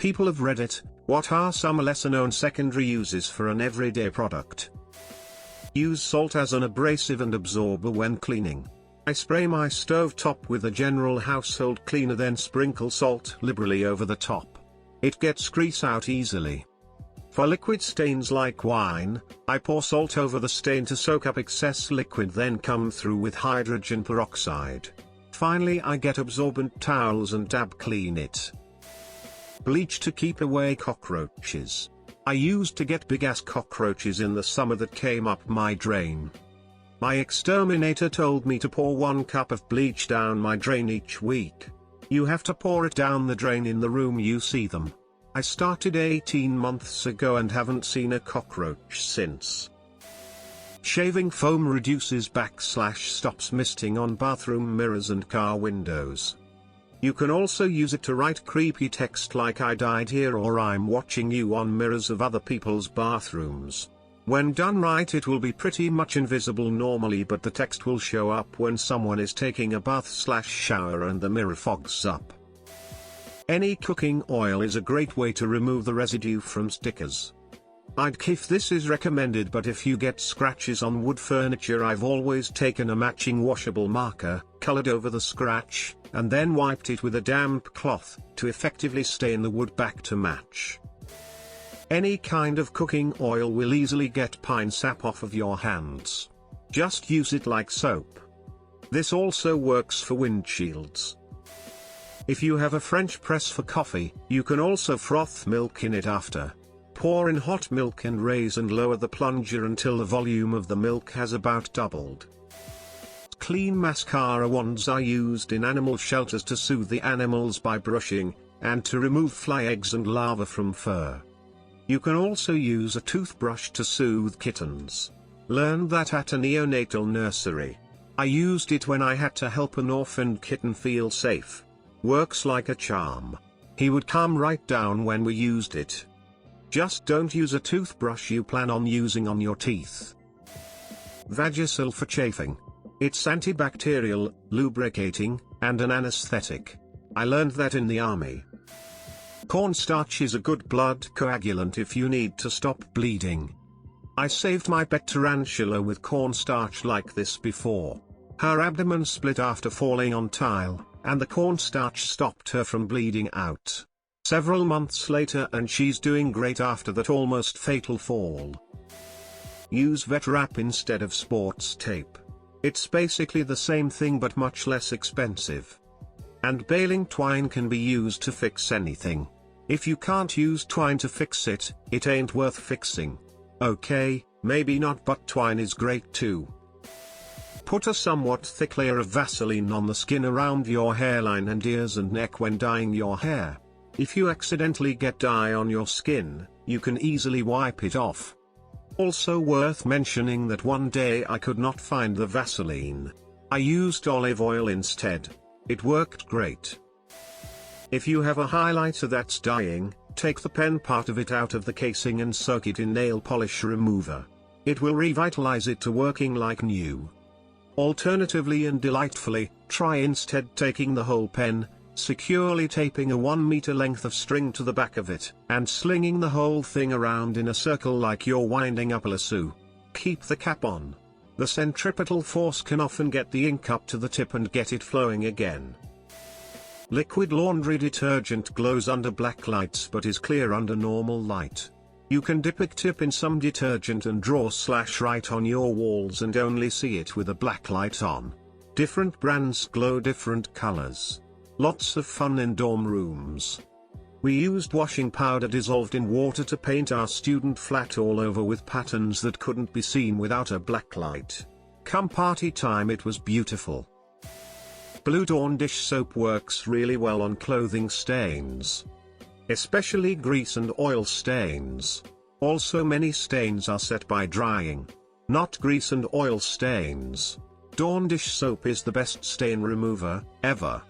People of Reddit, what are some lesser-known secondary uses for an everyday product? Use salt as an abrasive and absorber when cleaning. I spray my stove top with a general household cleaner, then sprinkle salt liberally over the top. It gets grease out easily. For liquid stains like wine, I pour salt over the stain to soak up excess liquid, then come through with hydrogen peroxide. Finally, I get absorbent towels and dab clean it. Bleach to keep away cockroaches. I used to get big-ass cockroaches in the summer that came up my drain. My exterminator told me to pour 1 cup of bleach down my drain each week. You have to pour it down the drain in the room you see them. I started 18 months ago and haven't seen a cockroach since. Shaving foam reduces /stops misting on bathroom mirrors and car windows. You can also use it to write creepy text like "I died here" or "I'm watching you" on mirrors of other people's bathrooms. When done right, it will be pretty much invisible normally, but the text will show up when someone is taking a bath/shower and the mirror fogs up. Any cooking oil is a great way to remove the residue from stickers. I'd if this is recommended, but if you get scratches on wood furniture, I've always taken a matching washable marker, colored over the scratch, and then wiped it with a damp cloth, to effectively stain the wood back to match. Any kind of cooking oil will easily get pine sap off of your hands. Just use it like soap. This also works for windshields. If you have a French press for coffee, you can also froth milk in it after. Pour in hot milk and raise and lower the plunger until the volume of the milk has about doubled. Clean mascara wands are used in animal shelters to soothe the animals by brushing, and to remove fly eggs and larvae from fur. You can also use a toothbrush to soothe kittens. Learned that at a neonatal nursery. I used it when I had to help an orphaned kitten feel safe. Works like a charm. He would calm right down when we used it. Just don't use a toothbrush you plan on using on your teeth. Vagisil for chafing. It's antibacterial, lubricating, and an anesthetic. I learned that in the army. Cornstarch is a good blood coagulant if you need to stop bleeding. I saved my pet tarantula with cornstarch like this before. Her abdomen split after falling on tile, and the cornstarch stopped her from bleeding out. Several months later and she's doing great after that almost fatal fall. Use vet wrap instead of sports tape. It's basically the same thing but much less expensive. And baling twine can be used to fix anything. If you can't use twine to fix it, it ain't worth fixing. Okay, maybe not, but twine is great too. Put a somewhat thick layer of Vaseline on the skin around your hairline and ears and neck when dyeing your hair. If you accidentally get dye on your skin, you can easily wipe it off. Also worth mentioning that one day I could not find the Vaseline. I used olive oil instead. It worked great. If you have a highlighter that's dyeing, take the pen part of it out of the casing and soak it in nail polish remover. It will revitalize it to working like new. Alternatively and delightfully, try instead taking the whole pen, securely taping a 1 meter length of string to the back of it, and slinging the whole thing around in a circle like you're winding up a lasso. Keep the cap on. The centripetal force can often get the ink up to the tip and get it flowing again. Liquid laundry detergent glows under black lights but is clear under normal light. You can dip a tip in some detergent and draw/write on your walls and only see it with a black light on. Different brands glow different colors. Lots of fun in dorm rooms. We used washing powder dissolved in water to paint our student flat all over with patterns that couldn't be seen without a black light. Come party time, it was beautiful. Blue Dawn dish soap works really well on clothing stains. Especially grease and oil stains. Also many stains are set by drying. Not grease and oil stains. Dawn dish soap is the best stain remover, ever.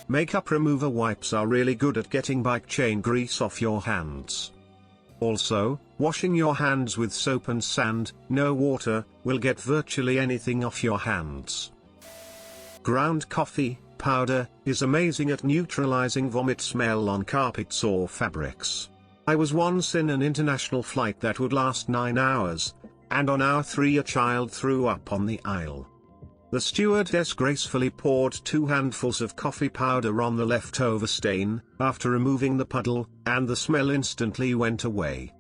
Makeup remover wipes are really good at getting bike chain grease off your hands. Also, washing your hands with soap and sand, no water, will get virtually anything off your hands. Ground coffee, powder is amazing at neutralizing vomit smell on carpets or fabrics. I was once in an international flight that would last 9 hours, and on hour 3 a child threw up on the aisle. The stewardess gracefully poured 2 handfuls of coffee powder on the leftover stain, after removing the puddle, and the smell instantly went away.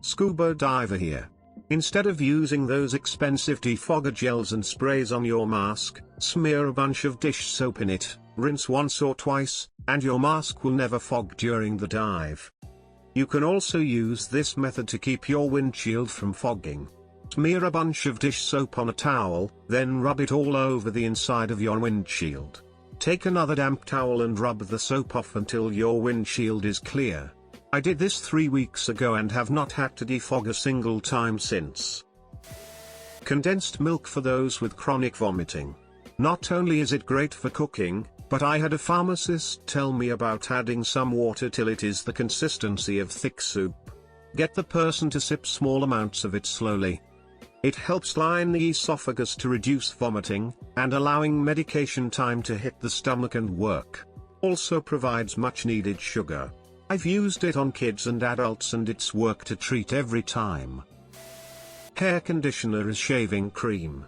Scuba diver here. Instead of using those expensive defogger gels and sprays on your mask, smear a bunch of dish soap in it, rinse once or twice, and your mask will never fog during the dive. You can also use this method to keep your windshield from fogging. Smear a bunch of dish soap on a towel, then rub it all over the inside of your windshield. Take another damp towel and rub the soap off until your windshield is clear. I did this 3 weeks ago and have not had to defog a single time since. Condensed milk for those with chronic vomiting. Not only is it great for cooking, but I had a pharmacist tell me about adding some water till it is the consistency of thick soup. Get the person to sip small amounts of it slowly. It helps line the esophagus to reduce vomiting, and allowing medication time to hit the stomach and work. Also provides much needed sugar. I've used it on kids and adults and it's worked a treat every time. Hair conditioner is shaving cream.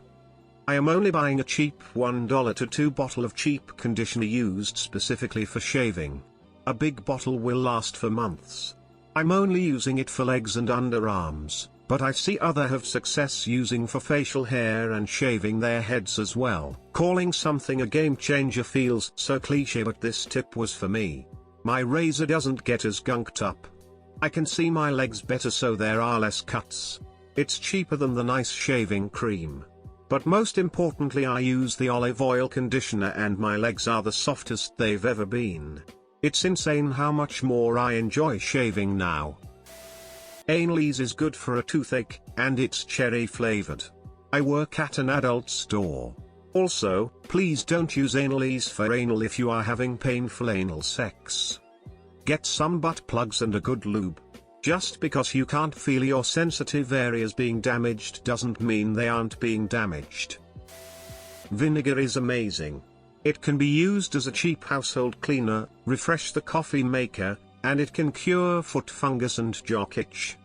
I am only buying a cheap $1 to $2 bottle of cheap conditioner used specifically for shaving. A big bottle will last for months. I'm only using it for legs and underarms, but I see others have success using for facial hair and shaving their heads as well. Calling something a game changer feels so cliche, but this tip was for me. My razor doesn't get as gunked up. I can see my legs better, so there are less cuts. It's cheaper than the nice shaving cream. But most importantly, I use the olive oil conditioner and my legs are the softest they've ever been. It's insane how much more I enjoy shaving now. Anal ease is good for a toothache, and it's cherry flavored. I work at an adult store. Also, please don't use anal ease for anal if you are having painful anal sex. Get some butt plugs and a good lube. Just because you can't feel your sensitive areas being damaged doesn't mean they aren't being damaged. Vinegar is amazing. It can be used as a cheap household cleaner, refresh the coffee maker, and it can cure foot fungus and jock itch.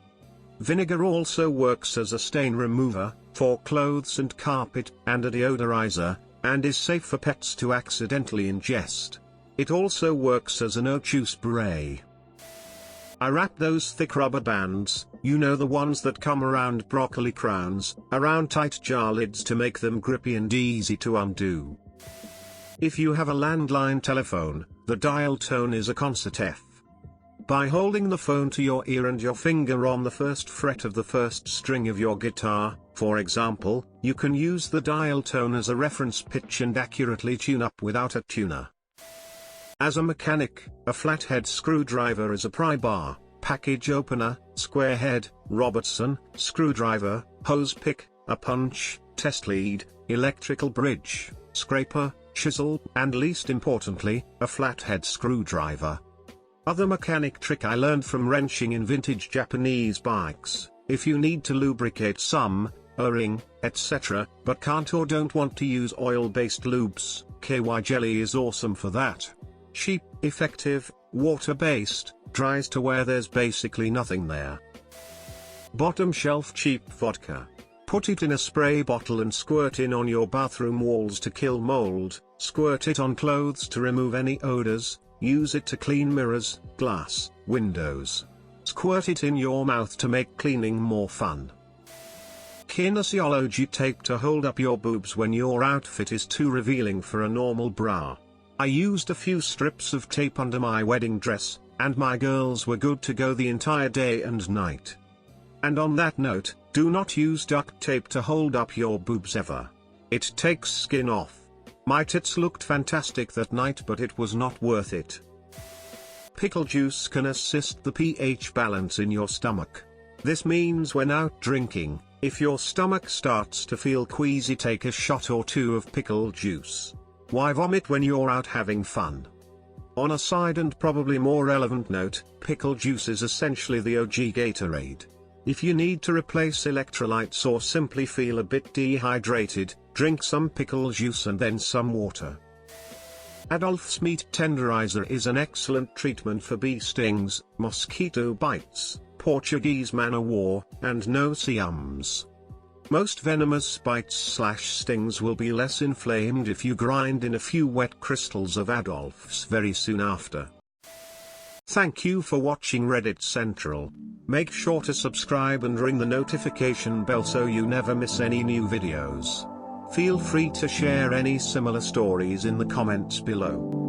Vinegar also works as a stain remover, for clothes and carpet, and a deodorizer, and is safe for pets to accidentally ingest. It also works as an O2 spray. I wrap those thick rubber bands, you know, the ones that come around broccoli crowns, around tight jar lids to make them grippy and easy to undo. If you have a landline telephone, the dial tone is a concert F. By holding the phone to your ear and your finger on the first fret of the first string of your guitar, for example, you can use the dial tone as a reference pitch and accurately tune up without a tuner. As a mechanic, a flathead screwdriver is a pry bar, package opener, square head, Robertson, screwdriver, hose pick, a punch, test lead, electrical bridge, scraper, chisel, and least importantly, a flathead screwdriver. Other mechanic trick I learned from wrenching in vintage Japanese bikes: if you need to lubricate some O-ring, etc., but can't or don't want to use oil-based lubes, KY jelly is awesome for that. Cheap, effective, water-based, dries to where there's basically nothing there. Bottom shelf cheap vodka. Put it in a spray bottle and squirt in on your bathroom walls to kill mold, squirt it on clothes to remove any odors, use it to clean mirrors, glass, windows. Squirt it in your mouth to make cleaning more fun. Kinesiology tape to hold up your boobs when your outfit is too revealing for a normal bra. I used a few strips of tape under my wedding dress, and my girls were good to go the entire day and night. And on that note, do not use duct tape to hold up your boobs ever. It takes skin off. My tits looked fantastic that night, but it was not worth it. Pickle juice can assist the pH balance in your stomach. This means when out drinking, if your stomach starts to feel queasy, take a shot or two of pickle juice. Why vomit when you're out having fun? On a side and probably more relevant note, pickle juice is essentially the OG Gatorade. If you need to replace electrolytes or simply feel a bit dehydrated, drink some pickle juice and then some water. Adolph's Meat Tenderizer is an excellent treatment for bee stings, mosquito bites, Portuguese man o' war, and no-see-ums. Most venomous bites/stings will be less inflamed if you grind in a few wet crystals of Adolph's very soon after. Thank you for watching Reddit Central. Make sure to subscribe and ring the notification bell so you never miss any new videos. Feel free to share any similar stories in the comments below.